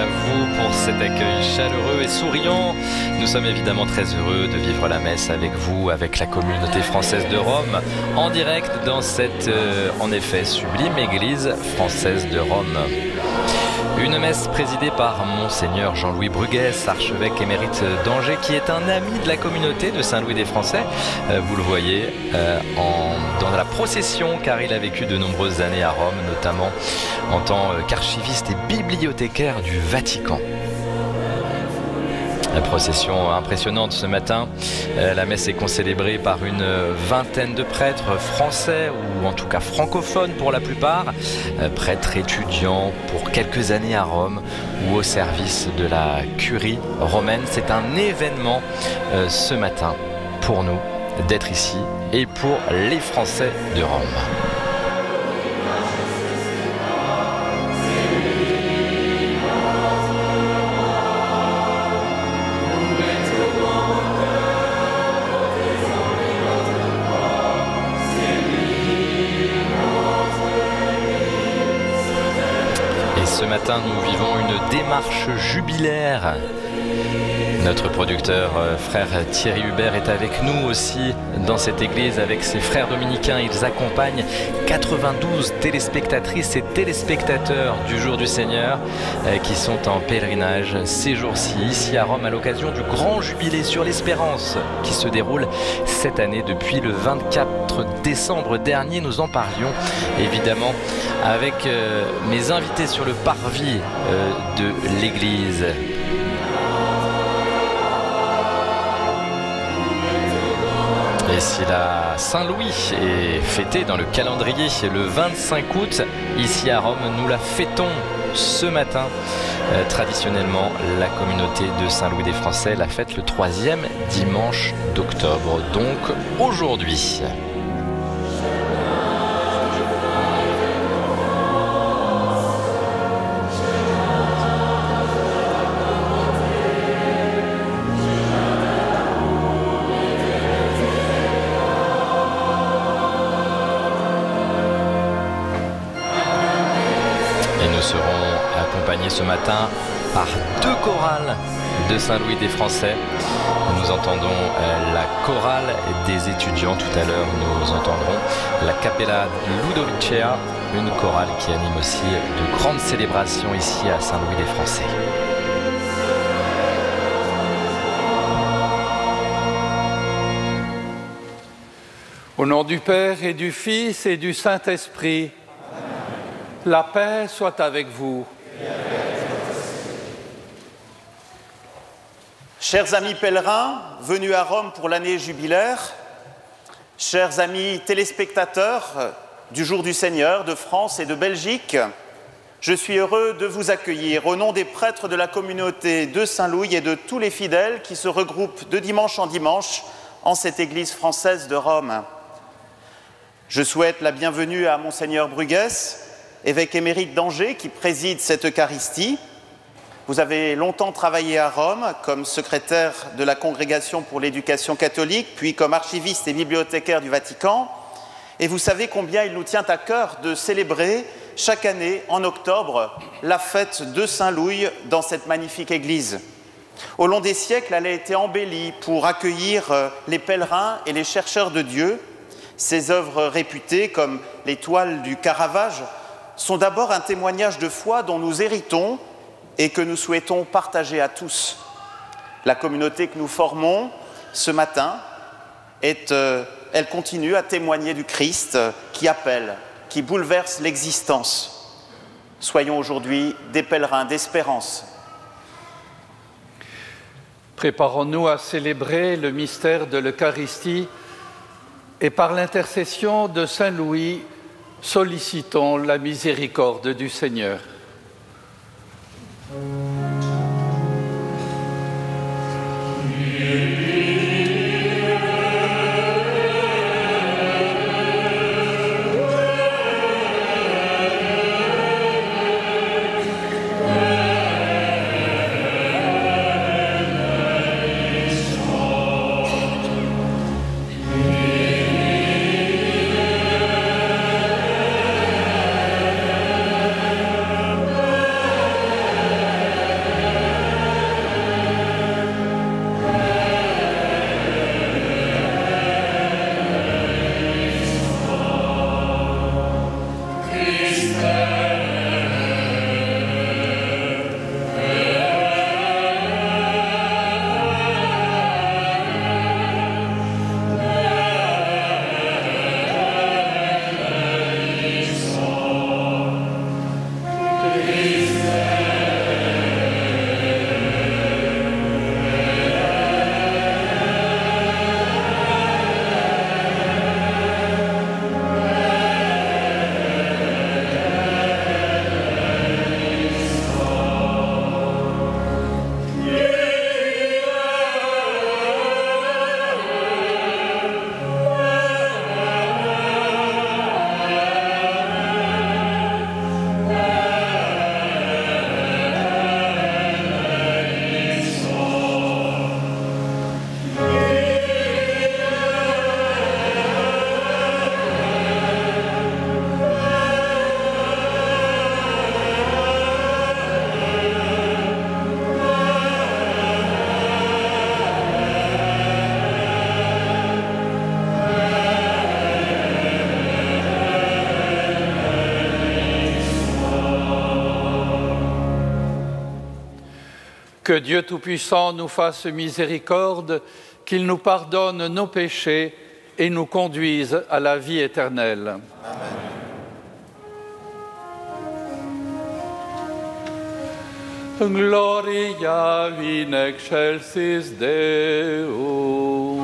à vous pour cet accueil chaleureux et souriant. Nous sommes évidemment très heureux de vivre la messe avec vous, avec la communauté française de Rome, en direct dans cette, en effet, sublime église française de Rome. Une messe présidée par Monseigneur Jean-Louis Bruguès, archevêque émérite d'Angers, qui est un ami de la communauté de Saint-Louis des Français. Vous le voyez dans la procession, car il a vécu de nombreuses années à Rome, notamment en tant qu'archiviste et bibliothécaire du Vatican. La procession impressionnante ce matin. La messe est concélébrée par une vingtaine de prêtres français, ou en tout cas francophones pour la plupart, prêtres étudiants pour quelques années à Rome ou au service de la curie romaine. C'est un événement ce matin pour nous d'être ici et pour les Français de Rome. Ce matin, nous vivons une démarche jubilaire. Notre producteur, frère Thierry Hubert, est avec nous aussi dans cette église avec ses frères dominicains. Ils accompagnent 92 téléspectatrices et téléspectateurs du Jour du Seigneur qui sont en pèlerinage ces jours-ci, ici à Rome, à l'occasion du grand jubilé sur l'Espérance qui se déroule cette année depuis le 24 décembre dernier. Nous en parlions évidemment avec mes invités sur le parvis de l'église. Et si la Saint-Louis est fêtée dans le calendrier le 25 août, ici à Rome, nous la fêtons ce matin. Traditionnellement, la communauté de Saint-Louis des Français la fête le 3e dimanche d'octobre, donc aujourd'hui. Ce matin par deux chorales de Saint-Louis des Français. Nous entendons la chorale des étudiants. Tout à l'heure, nous entendrons la Cappella Ludovicea, une chorale qui anime aussi de grandes célébrations ici à Saint-Louis des Français. Au nom du Père et du Fils et du Saint-Esprit, la paix soit avec vous. Chers amis pèlerins venus à Rome pour l'année jubilaire, chers amis téléspectateurs du Jour du Seigneur de France et de Belgique, je suis heureux de vous accueillir au nom des prêtres de la communauté de Saint-Louis et de tous les fidèles qui se regroupent de dimanche en dimanche en cette église française de Rome. Je souhaite la bienvenue à Monseigneur Bruguès, évêque émérite d'Angers qui préside cette Eucharistie. Vous avez longtemps travaillé à Rome comme secrétaire de la Congrégation pour l'éducation catholique, puis comme archiviste et bibliothécaire du Vatican. Et vous savez combien il nous tient à cœur de célébrer chaque année, en octobre, la fête de Saint-Louis dans cette magnifique église. Au long des siècles, elle a été embellie pour accueillir les pèlerins et les chercheurs de Dieu. Ses œuvres réputées, comme les toiles du Caravage, sont d'abord un témoignage de foi dont nous héritons et que nous souhaitons partager à tous. La communauté que nous formons ce matin, elle continue à témoigner du Christ qui appelle, qui bouleverse l'existence. Soyons aujourd'hui des pèlerins d'espérance. Préparons-nous à célébrer le mystère de l'Eucharistie et par l'intercession de Saint Louis, sollicitons la miséricorde du Seigneur. Que Dieu Tout-Puissant nous fasse miséricorde, qu'il nous pardonne nos péchés et nous conduise à la vie éternelle. Amen. Gloria in excelsis Deo.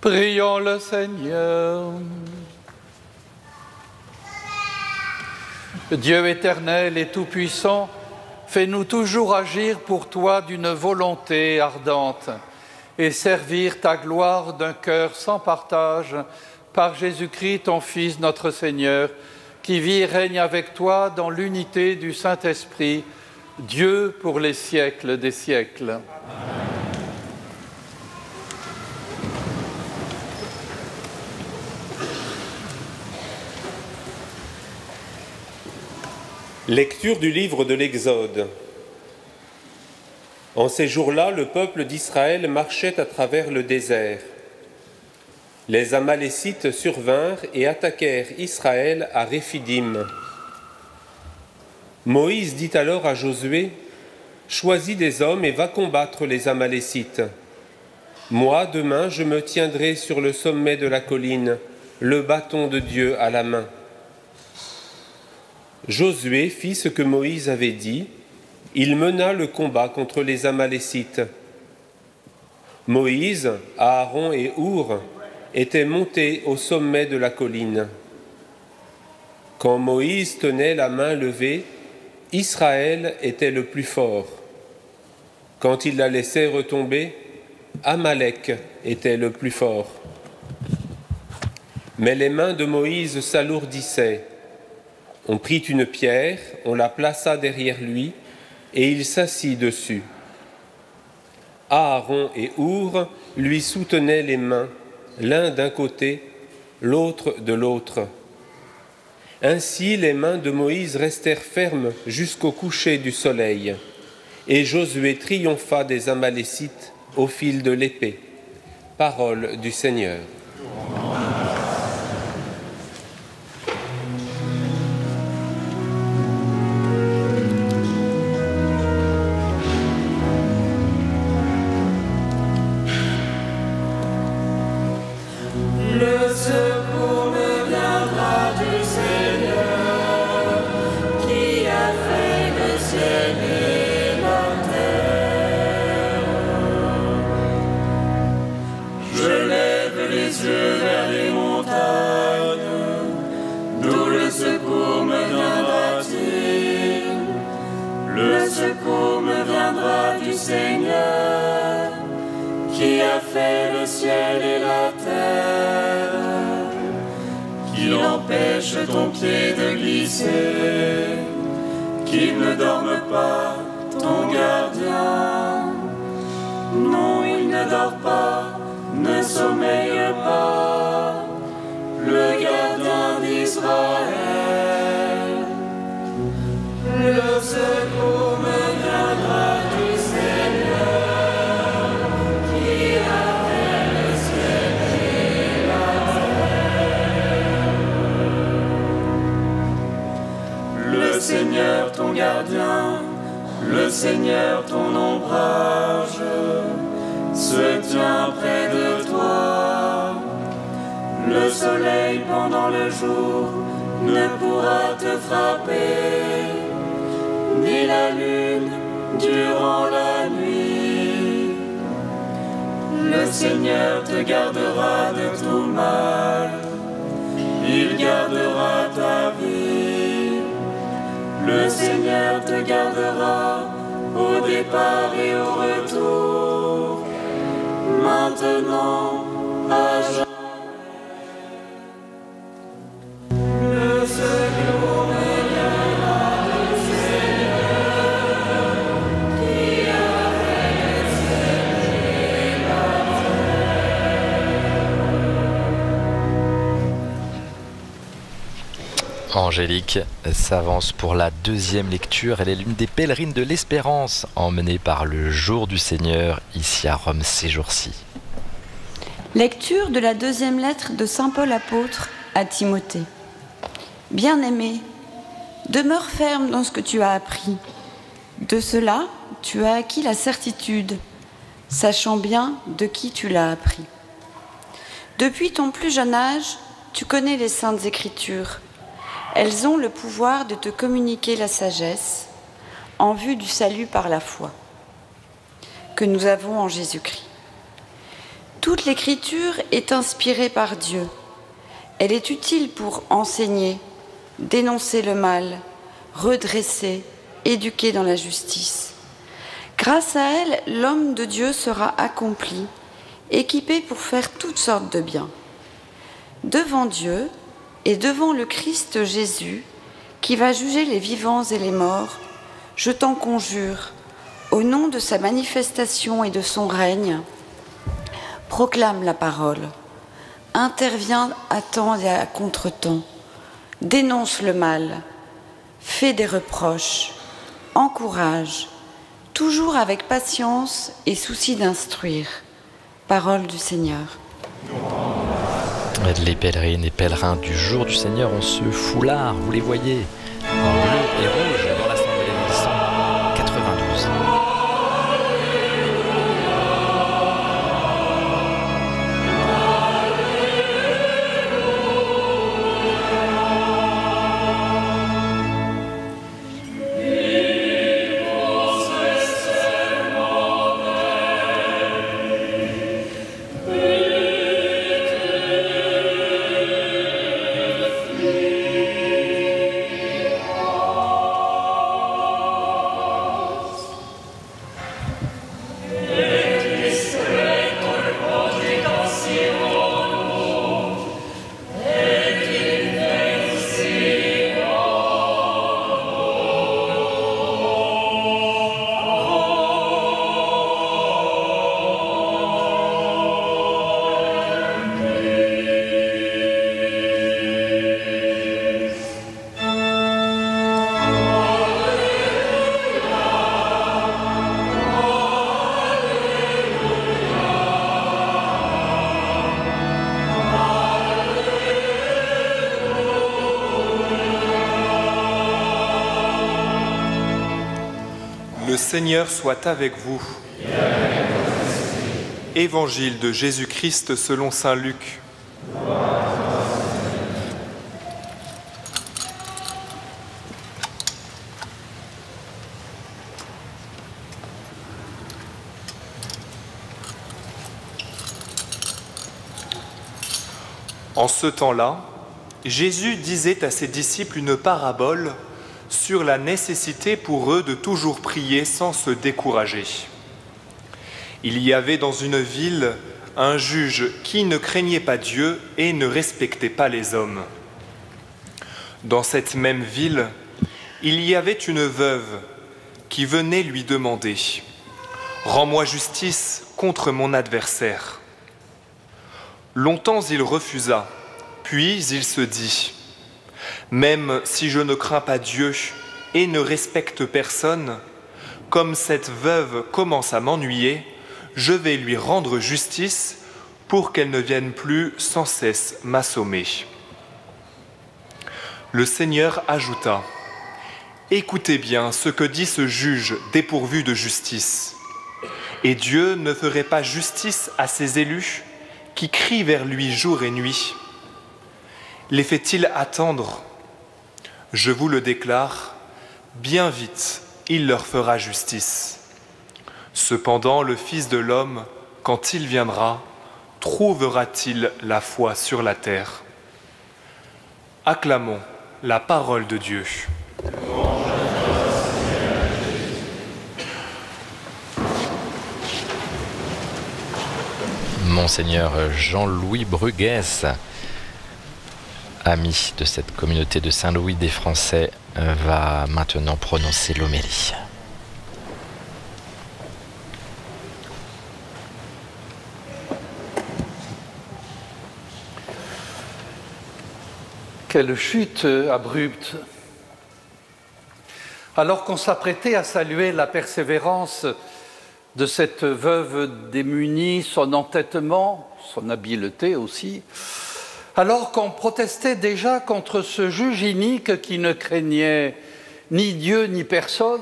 Prions le Seigneur. Dieu éternel et tout-puissant, fais-nous toujours agir pour toi d'une volonté ardente et servir ta gloire d'un cœur sans partage par Jésus-Christ, ton Fils, notre Seigneur, qui vit et règne avec toi dans l'unité du Saint-Esprit, Dieu pour les siècles des siècles. Amen. Lecture du livre de l'Exode. En ces jours-là, le peuple d'Israël marchait à travers le désert. Les Amalécites survinrent et attaquèrent Israël à Réphidim. Moïse dit alors à Josué, « Choisis des hommes et va combattre les Amalécites. Moi, demain, je me tiendrai sur le sommet de la colline, le bâton de Dieu à la main. » Josué fit ce que Moïse avait dit. Il mena le combat contre les Amalécites. Moïse, Aaron et Our étaient montés au sommet de la colline. Quand Moïse tenait la main levée, Israël était le plus fort. Quand il la laissait retomber, Amalek était le plus fort. Mais les mains de Moïse s'alourdissaient. On prit une pierre, on la plaça derrière lui, et il s'assit dessus. Aaron et Our lui soutenaient les mains, l'un d'un côté, l'autre de l'autre. Ainsi les mains de Moïse restèrent fermes jusqu'au coucher du soleil, et Josué triompha des Amalécites au fil de l'épée. Parole du Seigneur. Ton pied de glisser, qu'il ne dorme pas, ton gardien. Non, il ne dort pas, ne sommeille pas, le gardien d'Israël. Le secours me viendra du Seigneur, qui a fait le ciel et la terre. Le Seigneur ton gardien, le Seigneur ton ombrage, se tient près de toi. Le soleil pendant le jour ne pourra te frapper, ni la lune durant la nuit. Le Seigneur te gardera de tout mal, il gardera ta vie. Le Seigneur te gardera au départ et au retour, maintenant, à jamais. Le secours me viendra du Seigneur, qui a fait le ciel et la terre. Angélique s'avance pour la deuxième lecture. Elle est l'une des pèlerines de l'Espérance, emmenée par le jour du Seigneur, ici à Rome ces jours-ci. Lecture de la deuxième lettre de saint Paul apôtre à Timothée. Bien-aimé, demeure ferme dans ce que tu as appris. De cela, tu as acquis la certitude, sachant bien de qui tu l'as appris. Depuis ton plus jeune âge, tu connais les saintes écritures. Elles ont le pouvoir de te communiquer la sagesse en vue du salut par la foi que nous avons en Jésus-Christ. Toute l'écriture est inspirée par Dieu. Elle est utile pour enseigner, dénoncer le mal, redresser, éduquer dans la justice. Grâce à elle, l'homme de Dieu sera accompli, équipé pour faire toutes sortes de biens. Devant Dieu et devant le Christ Jésus, qui va juger les vivants et les morts, je t'en conjure, au nom de sa manifestation et de son règne, proclame la parole, interviens à temps et à contre-temps, dénonce le mal, fais des reproches, encourage, toujours avec patience et souci d'instruire. Parole du Seigneur. Les pèlerines et pèlerins du jour du Seigneur ont ce foulard, vous les voyez, en bleu et rouge dans l'Assemblée 192. Le Seigneur soit avec vous. Évangile de Jésus-Christ selon saint Luc. En ce temps-là, Jésus disait à ses disciples une parabole sur la nécessité pour eux de toujours prier sans se décourager. Il y avait dans une ville un juge qui ne craignait pas Dieu et ne respectait pas les hommes. Dans cette même ville, il y avait une veuve qui venait lui demander « Rends-moi justice contre mon adversaire ». Longtemps il refusa, puis il se dit « Même si je ne crains pas Dieu et ne respecte personne, comme cette veuve commence à m'ennuyer, je vais lui rendre justice pour qu'elle ne vienne plus sans cesse m'assommer. » Le Seigneur ajouta « Écoutez bien ce que dit ce juge dépourvu de justice. Et Dieu ne ferait pas justice à ses élus qui crient vers lui jour et nuit. Les fait-il attendre? Je vous le déclare, bien vite, il leur fera justice. Cependant, le Fils de l'homme, quand il viendra, trouvera-t-il la foi sur la terre? Acclamons la parole de Dieu. Monseigneur Jean-Louis Bruguès, ami de cette communauté de Saint-Louis des Français, va maintenant prononcer l'homélie. Quelle chute abrupte! Alors qu'on s'apprêtait à saluer la persévérance de cette veuve démunie, son entêtement, son habileté aussi, alors qu'on protestait déjà contre ce juge inique qui ne craignait ni Dieu ni personne,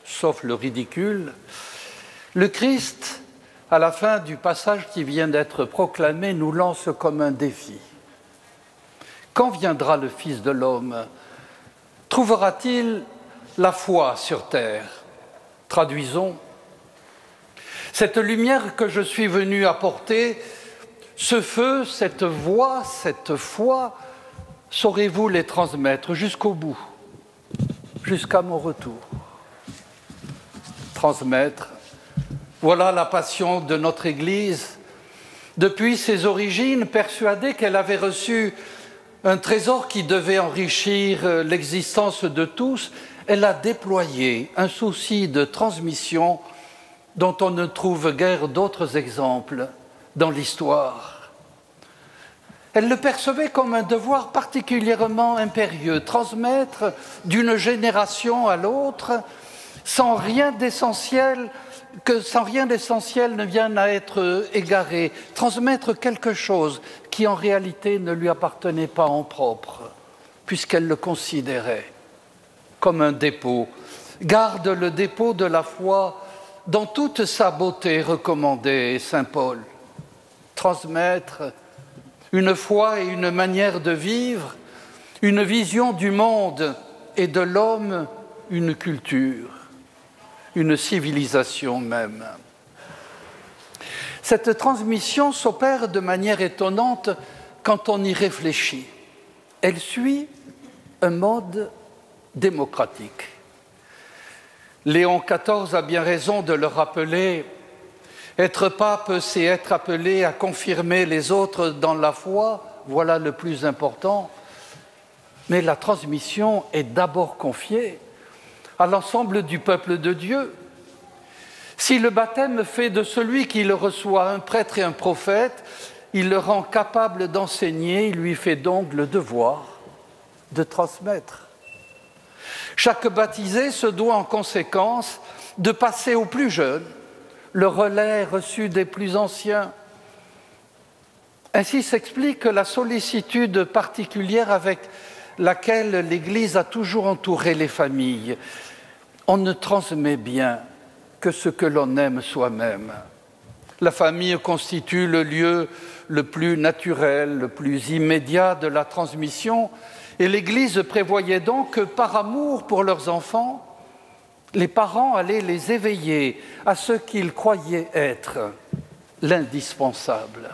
sauf le ridicule, le Christ, à la fin du passage qui vient d'être proclamé, nous lance comme un défi. Quand viendra le Fils de l'homme? Trouvera-t-il la foi sur terre? Traduisons. Cette lumière que je suis venu apporter, ce feu, cette voix, cette foi, saurez-vous les transmettre jusqu'au bout, jusqu'à mon retour? Transmettre, voilà la passion de notre Église. Depuis ses origines, persuadée qu'elle avait reçu un trésor qui devait enrichir l'existence de tous, elle a déployé un souci de transmission dont on ne trouve guère d'autres exemples dans l'histoire. Elle le percevait comme un devoir particulièrement impérieux, transmettre d'une génération à l'autre sans rien d'essentiel ne vienne à être égaré, transmettre quelque chose qui en réalité ne lui appartenait pas en propre, puisqu'elle le considérait comme un dépôt. Garde le dépôt de la foi dans toute sa beauté, recommandée saint Paul. Transmettre une foi et une manière de vivre, une vision du monde et de l'homme, une culture, une civilisation même. Cette transmission s'opère de manière étonnante quand on y réfléchit. Elle suit un mode démocratique. Léon XIV a bien raison de le rappeler. Être pape, c'est être appelé à confirmer les autres dans la foi, voilà le plus important. Mais la transmission est d'abord confiée à l'ensemble du peuple de Dieu. Si le baptême fait de celui qui le reçoit un prêtre et un prophète, il le rend capable d'enseigner, il lui fait donc le devoir de transmettre. Chaque baptisé se doit en conséquence de passer aux plus jeunes le relais reçu des plus anciens. Ainsi s'explique la sollicitude particulière avec laquelle l'Église a toujours entouré les familles. on ne transmet bien que ce que l'on aime soi-même. La famille constitue le lieu le plus naturel, le plus immédiat de la transmission, et l'Église prévoyait donc que par amour pour leurs enfants, les parents allaient les éveiller à ce qu'ils croyaient être l'indispensable.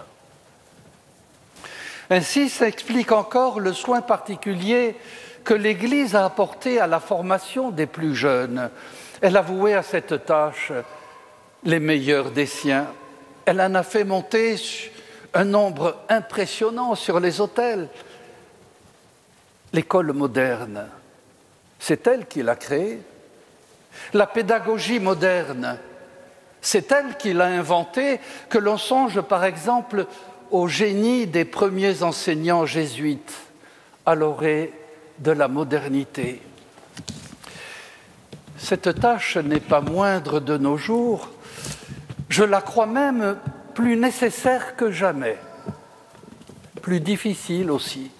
Ainsi s'explique encore le soin particulier que l'Église a apporté à la formation des plus jeunes. Elle a voué à cette tâche les meilleurs des siens. Elle en a fait monter un nombre impressionnant sur les autels. L'école moderne, c'est elle qui l'a créée. La pédagogie moderne, c'est elle qui l'a inventée, que l'on songe par exemple au génie des premiers enseignants jésuites, à l'orée de la modernité. Cette tâche n'est pas moindre de nos jours, je la crois même plus nécessaire que jamais, plus difficile aussi.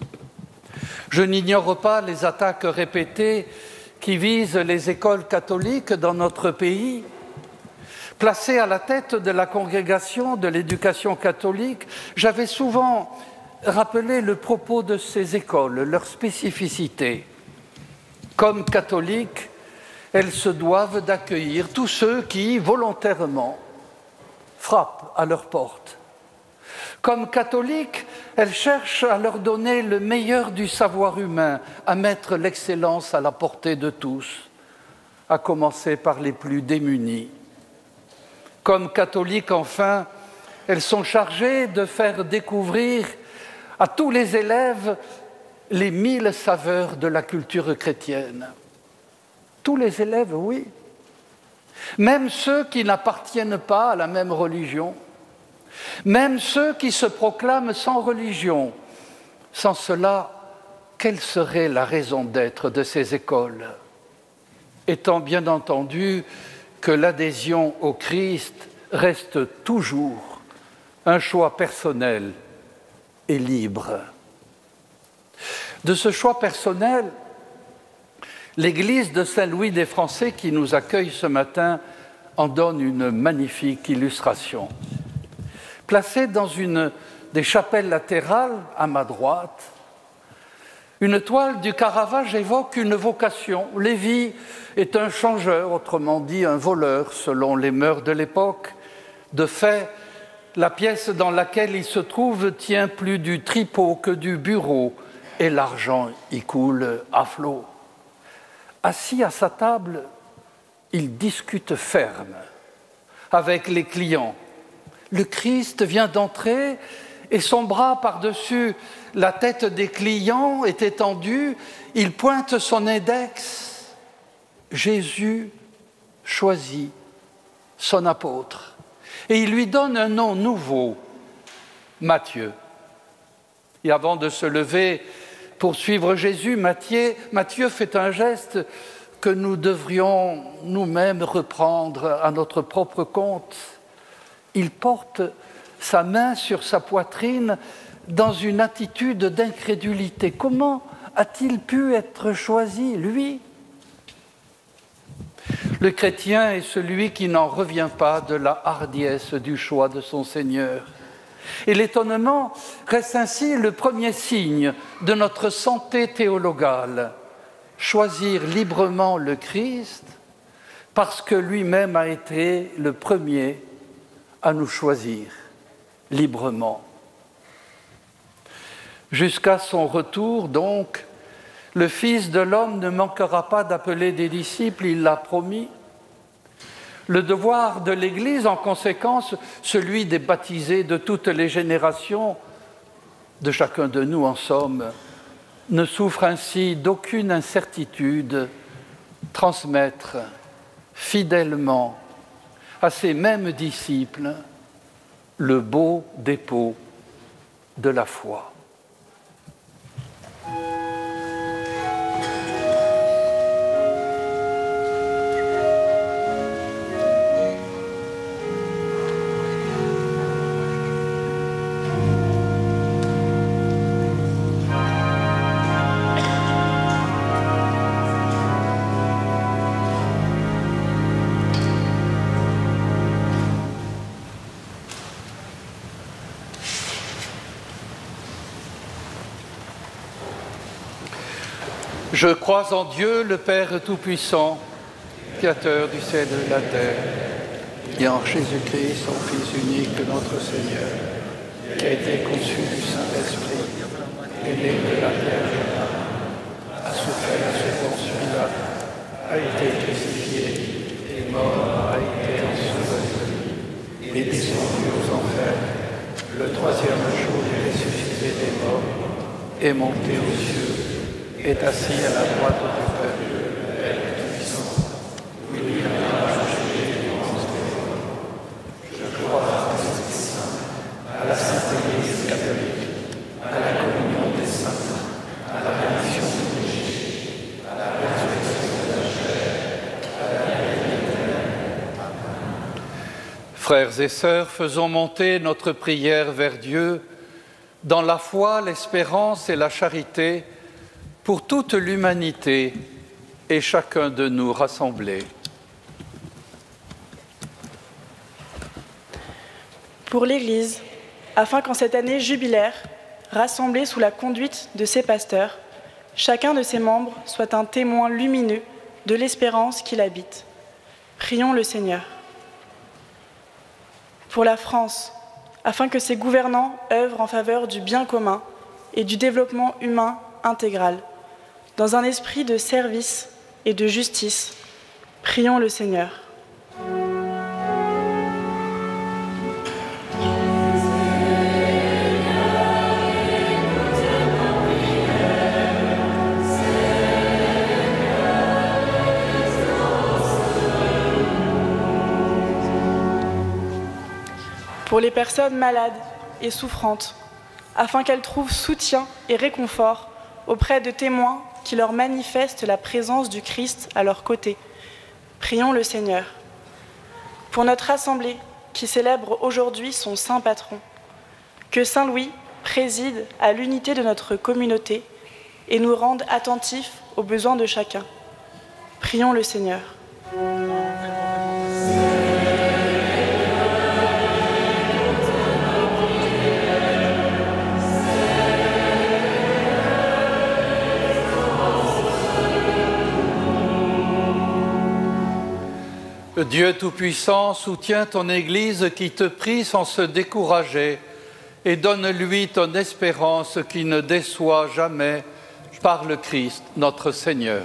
Je n'ignore pas les attaques répétées qui visent les écoles catholiques dans notre pays. Placé à la tête de la congrégation de l'éducation catholique, j'avais souvent rappelé le propos de ces écoles, leur spécificité. Comme catholiques, elles se doivent d'accueillir tous ceux qui, volontairement, frappent à leur porte. Comme catholiques, elles cherchent à leur donner le meilleur du savoir humain, à mettre l'excellence à la portée de tous, à commencer par les plus démunis. Comme catholiques, enfin, elles sont chargées de faire découvrir à tous les élèves les 1000 saveurs de la culture chrétienne. Tous les élèves, oui. Même ceux qui n'appartiennent pas à la même religion. Même ceux qui se proclament sans religion. Sans cela, quelle serait la raison d'être de ces écoles? Étant bien entendu que l'adhésion au Christ reste toujours un choix personnel et libre. De ce choix personnel, l'Église de Saint-Louis des Français qui nous accueille ce matin en donne une magnifique illustration. Placée dans une des chapelles latérales, à ma droite, une toile du Caravage évoque une vocation. Lévi est un changeur, autrement dit un voleur, selon les mœurs de l'époque. De fait, la pièce dans laquelle il se trouve tient plus du tripot que du bureau, et l'argent y coule à flot. Assis à sa table, il discute ferme avec les clients. Le Christ vient d'entrer et son bras par-dessus la tête des clients est étendu. Il pointe son index. Jésus choisit son apôtre et il lui donne un nom nouveau, Matthieu. Et avant de se lever pour suivre Jésus, Matthieu fait un geste que nous devrions nous-mêmes reprendre à notre propre compte. Il porte sa main sur sa poitrine dans une attitude d'incrédulité. Comment a-t-il pu être choisi, lui? Le chrétien est celui qui n'en revient pas de la hardiesse du choix de son Seigneur. Et l'étonnement reste ainsi le premier signe de notre santé théologale. Choisir librement le Christ parce que lui-même a été le premier à nous choisir librement. Jusqu'à son retour, donc, le Fils de l'homme ne manquera pas d'appeler des disciples, il l'a promis. Le devoir de l'Église, en conséquence, celui des baptisés de toutes les générations, de chacun de nous en somme, ne souffre ainsi d'aucune incertitude, transmettre fidèlement à ces mêmes disciples le beau dépôt de la foi. Je crois en Dieu, le Père Tout-Puissant, Créateur du ciel et de la terre, et en Jésus-Christ, son Fils unique, notre Seigneur, qui a été conçu du Saint-Esprit, et né de la Vierge Marie, a souffert sous Ponce Pilate, a été crucifié, et mort, a été enseveli, et descendu aux enfers. Le troisième jour, il est ressuscité des morts, est monté aux cieux, est assis à la droite du Père, le Père Tout-Puissant. Oui, il viendra juger les vivants et les morts. Je crois à l'Esprit Saint, à la Sainte Église catholique, à la communion des saints, à la rémission des péchés, à la résurrection de la chair, à la vie éternelle. Frères et sœurs, faisons monter notre prière vers Dieu dans la foi, l'espérance et la charité, pour toute l'humanité et chacun de nous rassemblés. Pour l'Église, afin qu'en cette année jubilaire, rassemblée sous la conduite de ses pasteurs, chacun de ses membres soit un témoin lumineux de l'espérance qui l'habite. Prions le Seigneur. Pour la France, afin que ses gouvernants œuvrent en faveur du bien commun et du développement humain intégral, dans un esprit de service et de justice, prions le Seigneur. Pour les personnes malades et souffrantes, afin qu'elles trouvent soutien et réconfort auprès de témoins qui leur manifestent la présence du Christ à leur côté. Prions le Seigneur. Pour notre assemblée qui célèbre aujourd'hui son saint patron, que Saint Louis préside à l'unité de notre communauté et nous rende attentifs aux besoins de chacun. Prions le Seigneur. Dieu Tout-Puissant, soutiens ton Église qui te prie sans se décourager et donne-lui ton espérance qui ne déçoit jamais par le Christ notre Seigneur.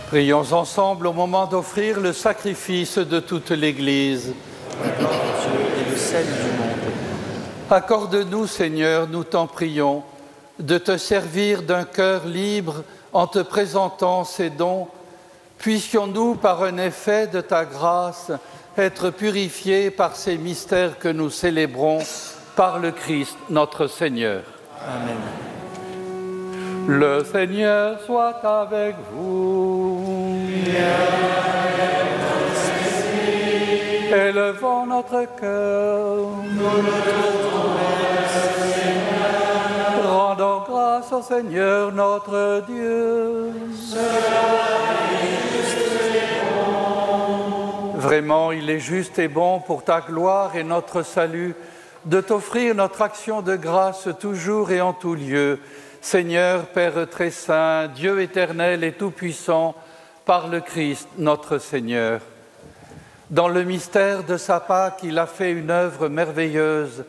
Prions ensemble au moment d'offrir le sacrifice de toute l'Église. Et le salut du monde. Accorde-nous, Seigneur, nous t'en prions, de te servir d'un cœur libre en te présentant ces dons. Puissions-nous, par un effet de ta grâce, être purifiés par ces mystères que nous célébrons par le Christ notre Seigneur. Amen. Le Seigneur soit avec vous. Élevons notre cœur. Rendons grâce au Seigneur notre Dieu. Vraiment, il est juste et bon pour ta gloire et notre salut de t'offrir notre action de grâce toujours et en tout lieu. Seigneur, Père très saint, Dieu éternel et tout-puissant, par le Christ notre Seigneur. Dans le mystère de sa Pâque, il a fait une œuvre merveilleuse,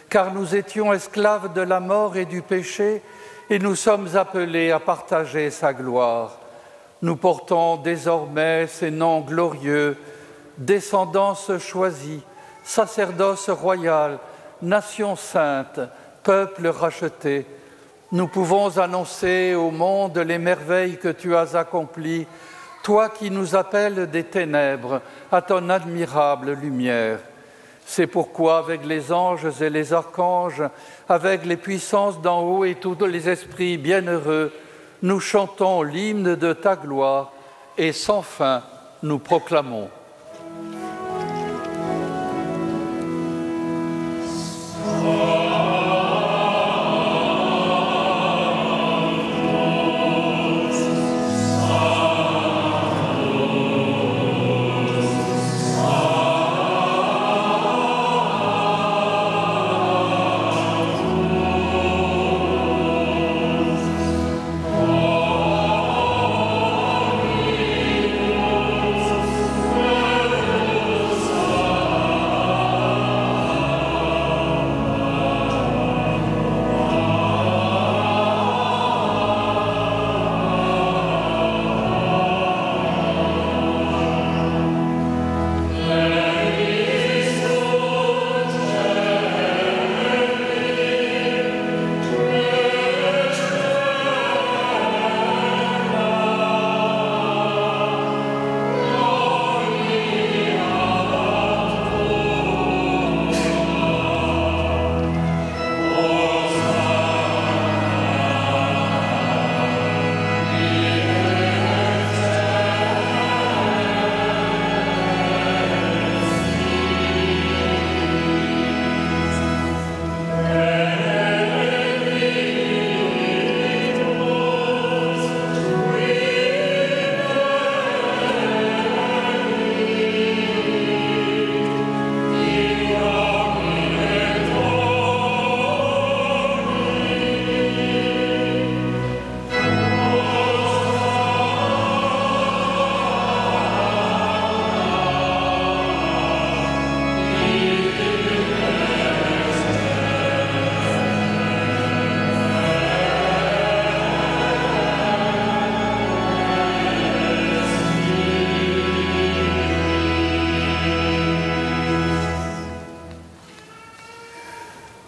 car nous étions esclaves de la mort et du péché, et nous sommes appelés à partager sa gloire. Nous portons désormais ces noms glorieux, descendance choisie, sacerdoce royal, nation sainte, peuple racheté. Nous pouvons annoncer au monde les merveilles que tu as accomplies, toi qui nous appelles des ténèbres à ton admirable lumière. C'est pourquoi, avec les anges et les archanges, avec les puissances d'en haut et tous les esprits bienheureux, nous chantons l'hymne de ta gloire et sans fin nous proclamons.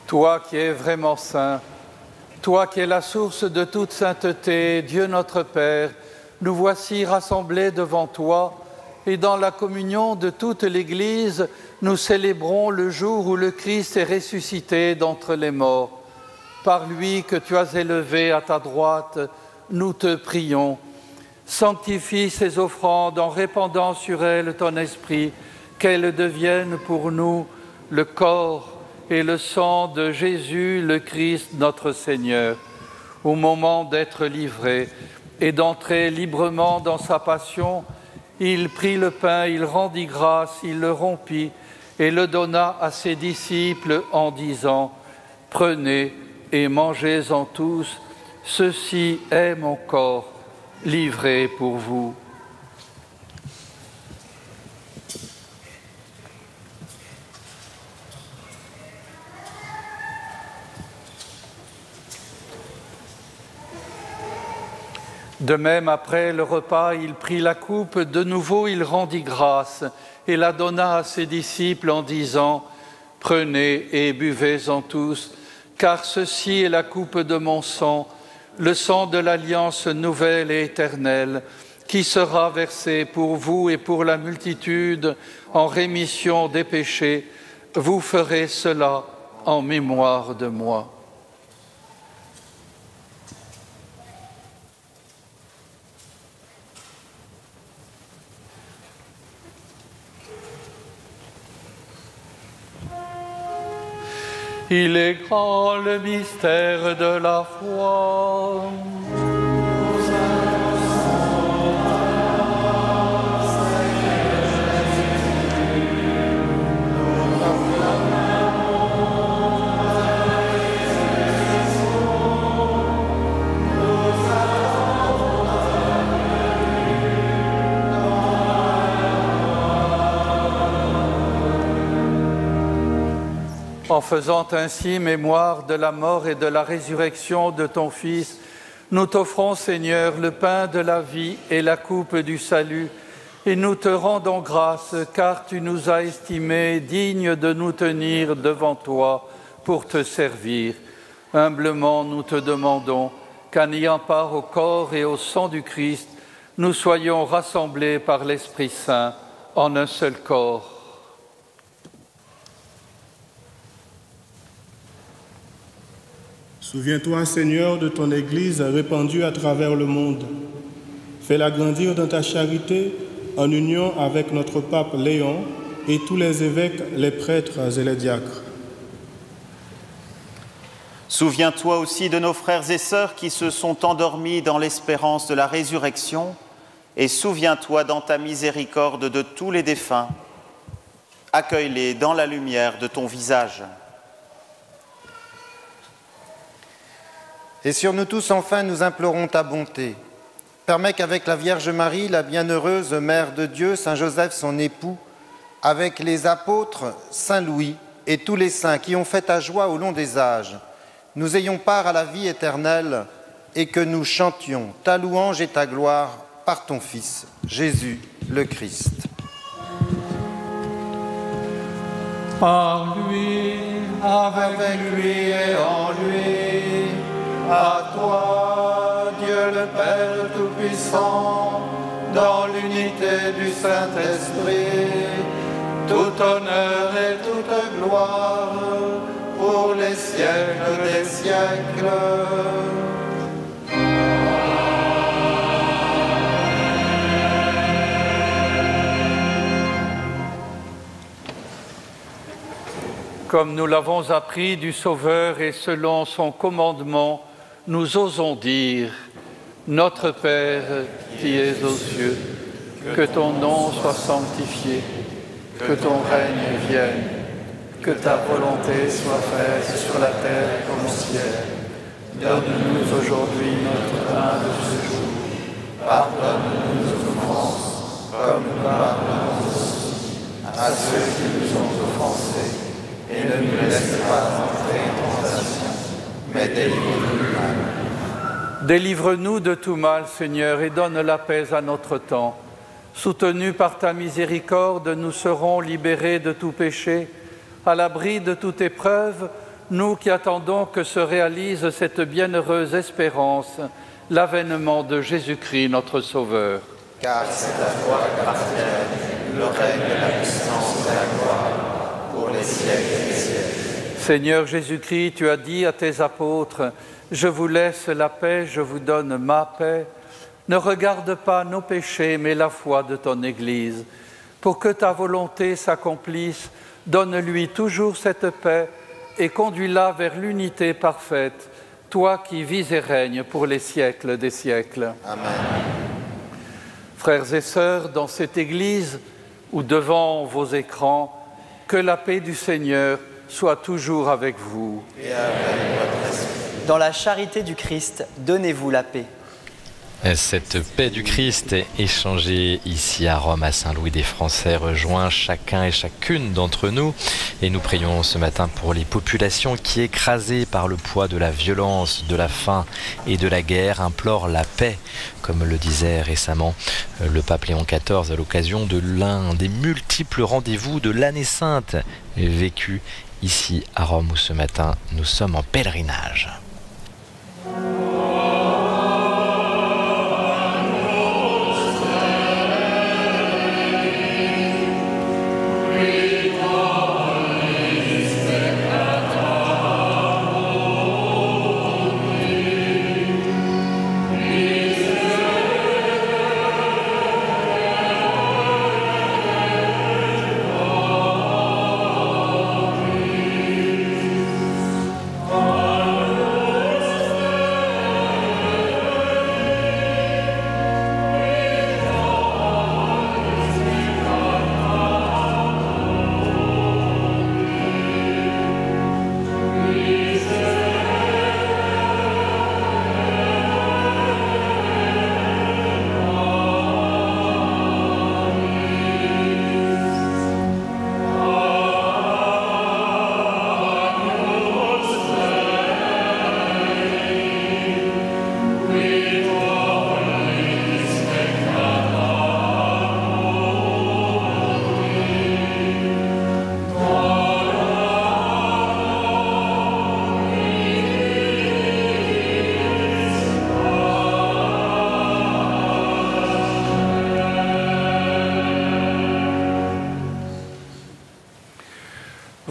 Toi qui es vraiment saint, toi qui es la source de toute sainteté, Dieu notre Père, nous voici rassemblés devant toi et dans la communion de toute l'Église, nous célébrons le jour où le Christ est ressuscité d'entre les morts. Par lui que tu as élevé à ta droite, nous te prions. Sanctifie ces offrandes en répandant sur elles ton esprit, qu'elles deviennent pour nous le corps et le sang de Jésus, le Christ, notre Seigneur. Au moment d'être livré et d'entrer librement dans sa passion, il prit le pain, il rendit grâce, il le rompit et le donna à ses disciples en disant « Prenez et mangez-en tous, ceci est mon corps livré pour vous. » De même, après le repas, il prit la coupe, de nouveau il rendit grâce et la donna à ses disciples en disant « Prenez et buvez-en tous, car ceci est la coupe de mon sang, le sang de l'alliance nouvelle et éternelle, qui sera versé pour vous et pour la multitude en rémission des péchés. Vous ferez cela en mémoire de moi. » Il est grand le mystère de la foi. En faisant ainsi mémoire de la mort et de la résurrection de ton Fils, nous t'offrons, Seigneur, le pain de la vie et la coupe du salut, et nous te rendons grâce, car tu nous as estimés dignes de nous tenir devant toi pour te servir. Humblement, nous te demandons qu'en ayant part au corps et au sang du Christ, nous soyons rassemblés par l'Esprit Saint en un seul corps. Souviens-toi, Seigneur, de ton Église répandue à travers le monde. Fais-la grandir dans ta charité en union avec notre pape Léon et tous les évêques, les prêtres et les diacres. Souviens-toi aussi de nos frères et sœurs qui se sont endormis dans l'espérance de la résurrection, et souviens-toi dans ta miséricorde de tous les défunts. Accueille-les dans la lumière de ton visage. Et sur nous tous, enfin, nous implorons ta bonté. Permets qu'avec la Vierge Marie, la bienheureuse Mère de Dieu, Saint Joseph, son époux, avec les apôtres, Saint Louis et tous les saints qui ont fait ta joie au long des âges, nous ayons part à la vie éternelle et que nous chantions ta louange et ta gloire par ton Fils, Jésus le Christ. Par lui, avec lui et en lui, à toi, Dieu le Père Tout-Puissant, dans l'unité du Saint-Esprit, tout honneur et toute gloire pour les siècles des siècles. Comme nous l'avons appris du Sauveur et selon son commandement, nous osons dire « Notre Père qui es aux cieux, que ton nom soit sanctifié, que ton règne vienne, que ta volonté soit faite sur la terre comme au ciel. Donne-nous aujourd'hui notre pain de ce jour. Pardonne-nous nos offenses, comme nous pardonnons aussi à ceux qui nous ont offensés. Et ne nous laisse pas entrer en tentation, mais délivre-nous du mal. Délivre-nous de tout mal, Seigneur, et donne la paix à notre temps. Soutenus par ta miséricorde, nous serons libérés de tout péché, à l'abri de toute épreuve, nous qui attendons que se réalise cette bienheureuse espérance, l'avènement de Jésus-Christ, notre Sauveur. Car c'est à toi qu'appartiennent le règne, la puissance et la gloire, pour les siècles des siècles. Seigneur Jésus-Christ, tu as dit à tes apôtres, « Je vous laisse la paix, je vous donne ma paix. » Ne regarde pas nos péchés, mais la foi de ton Église. Pour que ta volonté s'accomplisse, donne-lui toujours cette paix et conduis-la vers l'unité parfaite, toi qui vis et règnes pour les siècles des siècles. Amen. Frères et sœurs, dans cette Église ou devant vos écrans, que la paix du Seigneur soit toujours avec vous. Et avec votre esprit. Dans la charité du Christ, donnez-vous la paix. Cette paix du Christ échangée ici à Rome, à Saint-Louis des Français, rejoint chacun et chacune d'entre nous. Et nous prions ce matin pour les populations qui, écrasées par le poids de la violence, de la faim et de la guerre, implorent la paix, comme le disait récemment le pape Léon XIV à l'occasion de l'un des multiples rendez-vous de l'année sainte vécu ici à Rome, où ce matin nous sommes en pèlerinage.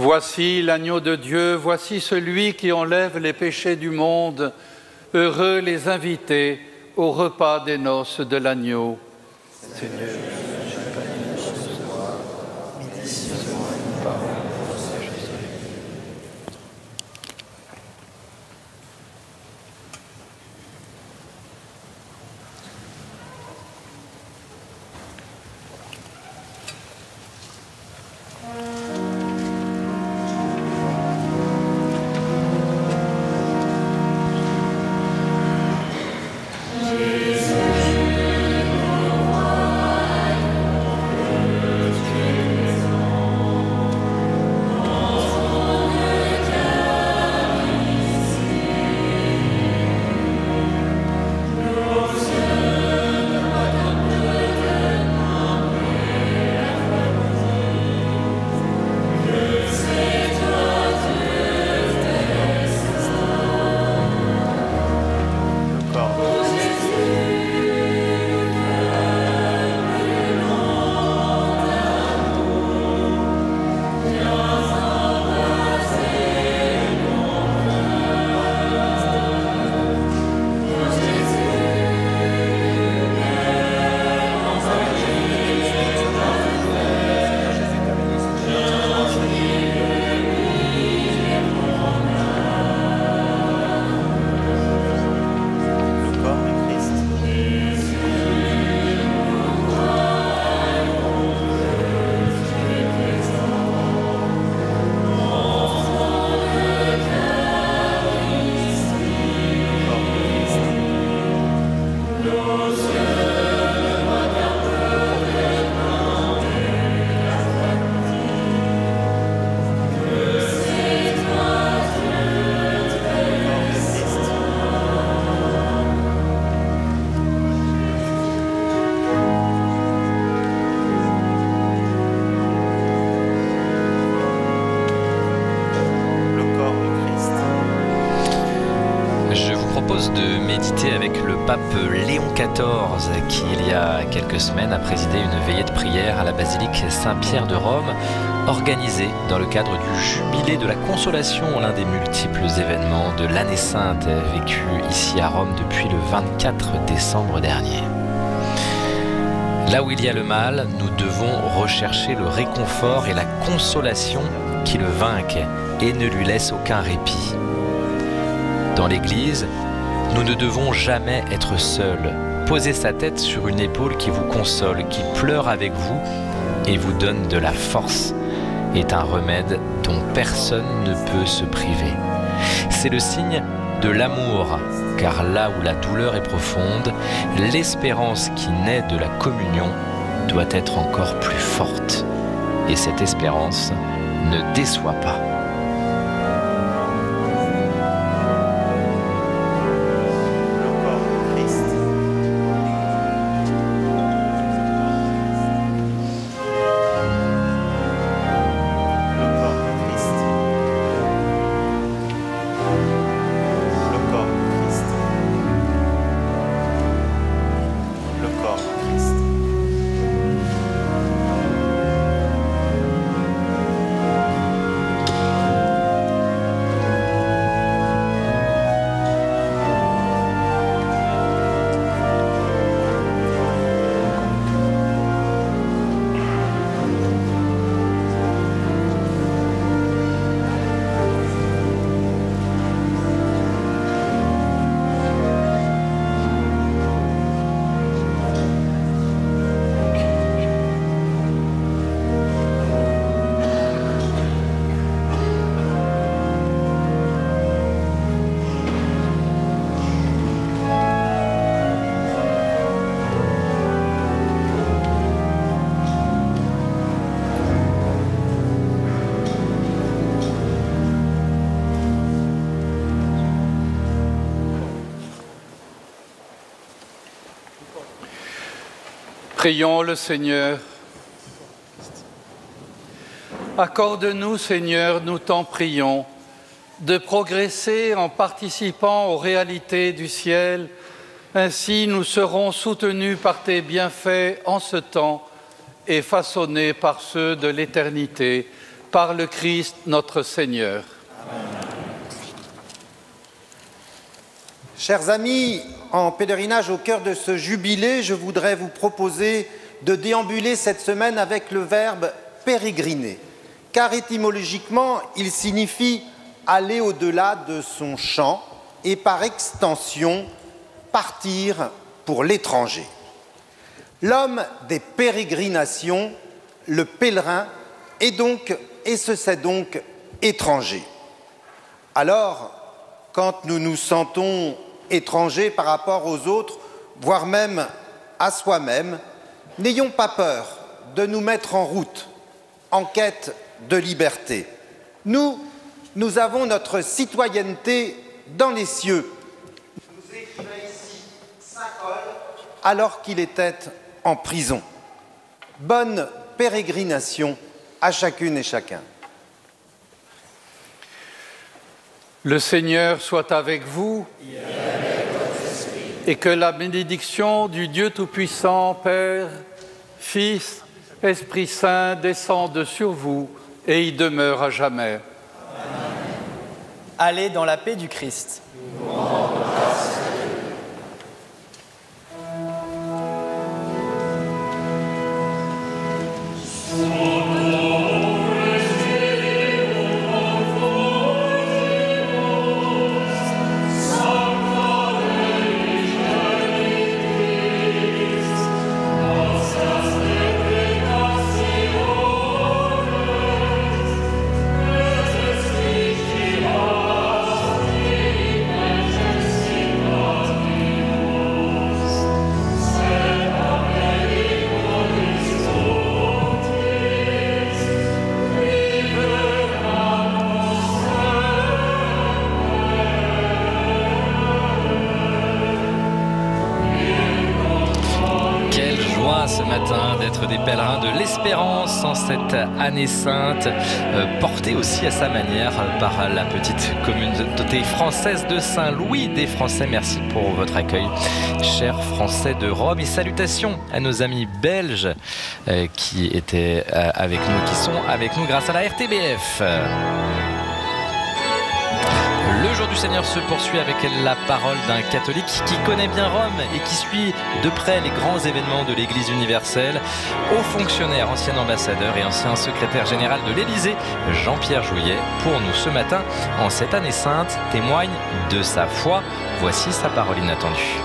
Voici l'agneau de Dieu, voici celui qui enlève les péchés du monde. Heureux les invités au repas des noces de l'agneau. Seigneur, je ne suis pas digne de recevoir, mais dis seulement une parole, et je serai. De méditer avec le pape Léon XIV qui, il y a quelques semaines, a présidé une veillée de prière à la basilique Saint-Pierre de Rome, organisée dans le cadre du Jubilé de la Consolation, l'un des multiples événements de l'année sainte vécu ici à Rome depuis le 24 décembre dernier. Là où il y a le mal, nous devons rechercher le réconfort et la consolation qui le vainquent et ne lui laissent aucun répit. Dans l'Église, nous ne devons jamais être seuls. Posez sa tête sur une épaule qui vous console, qui pleure avec vous et vous donne de la force, est un remède dont personne ne peut se priver. C'est le signe de l'amour car là où la douleur est profonde, l'espérance qui naît de la communion doit être encore plus forte. Et cette espérance ne déçoit pas. Prions le Seigneur. Accorde-nous, Seigneur, nous t'en prions, de progresser en participant aux réalités du ciel. Ainsi, nous serons soutenus par tes bienfaits en ce temps et façonnés par ceux de l'éternité, par le Christ notre Seigneur. Amen. Chers amis, en pèlerinage au cœur de ce jubilé, je voudrais vous proposer de déambuler cette semaine avec le verbe « pérégriner », car étymologiquement, il signifie aller au-delà de son champ et par extension, partir pour l'étranger. L'homme des pérégrinations, le pèlerin, est donc, et ce c'est donc, étranger. Alors, quand nous nous sentons étrangers par rapport aux autres, voire même à soi-même, n'ayons pas peur de nous mettre en route, en quête de liberté. Nous avons notre citoyenneté dans les cieux. Nous écrivait ici saint Paul alors qu'il était en prison. Bonne pérégrination à chacune et chacun. Le Seigneur soit avec vous et que la bénédiction du Dieu Tout-Puissant, Père, Fils, Esprit Saint descende sur vous et y demeure à jamais. Amen. Allez dans la paix du Christ. Ce matin d'être des pèlerins de l'espérance en cette année sainte, portée aussi à sa manière par la petite communauté française de Saint-Louis des Français. Merci pour votre accueil, chers Français de Rome, et salutations à nos amis belges qui étaient avec nous, qui sont avec nous grâce à la RTBF. Le jour du Seigneur se poursuit avec la parole d'un catholique qui connaît bien Rome et qui suit de près les grands événements de l'Église universelle. Haut fonctionnaire, ancien ambassadeur et ancien secrétaire général de l'Élysée, Jean-Pierre Jouyet, pour nous ce matin, en cette année sainte, témoigne de sa foi. Voici sa parole inattendue.